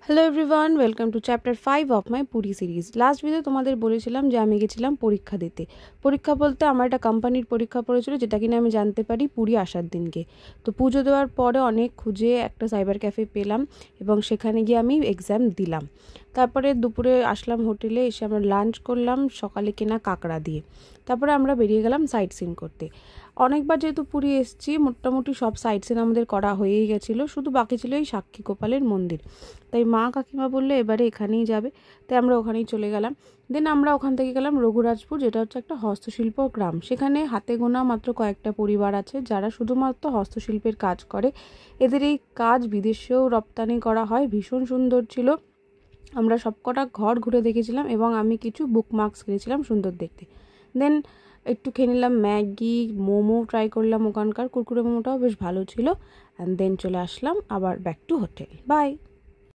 Hello everyone, welcome to chapter 5 of my Puri series. Last video তোমাদের বলেছিলাম যে আমি গেছিলাম পরীক্ষা দিতে। পরীক্ষা বলতে আমার একটা কোম্পানির পরীক্ষা পড়েছিল, যেটা কিনা আমি জানতে পারি পুরী আসার দিনকে। তো পুজো দেওয়ার পরে অনেক খুঁজে একটা সাইবার ক্যাফে পেলাম এবং সেখানে গিয়ে আমি এক্সাম দিলাম। তারপরে দুপুরে আসলাম হোটেলে, এসে আমরা লাঞ্চ করলাম সকালে কেনা কাঁকড়া দিয়ে। তারপরে আমরা বেরিয়ে গেলাম সাইট সিন করতে। অনেকবার যেহেতু পুরী এসেছি, মোটামুটি সব সাইট সিন আমাদের করা হয়েই গেছিলো, শুধু বাকি ছিল এই সাক্ষী গোপালের মন্দির। তাই মা কাকিমা বললে এবারে এখানেই যাবে, তাই আমরা ওখানেই চলে গেলাম। দেন আমরা ওখান থেকে গেলাম রঘুরাজপুর, যেটা হচ্ছে একটা হস্তশিল্প গ্রাম। সেখানে হাতে গোনা মাত্র কয়েকটা পরিবার আছে যারা শুধুমাত্র হস্তশিল্পের কাজ করে। এদের এই কাজ বিদেশেও রপ্তানি করা হয়। ভীষণ সুন্দর ছিল। আমরা সবকটা ঘর ঘুরে দেখেছিলাম এবং আমি কিছু বুকমার্কস কিনেছিলাম সুন্দর দেখতে। দেন একটু খেয়ে নিলাম ম্যাগি, মোমো ট্রাই করলাম ওখানকার, কুরকুরে মোমোটাও বেশ ভালো ছিল। অ্যান্ড দেন চলে আসলাম আবার ব্যাক টু হোটেল। বাই।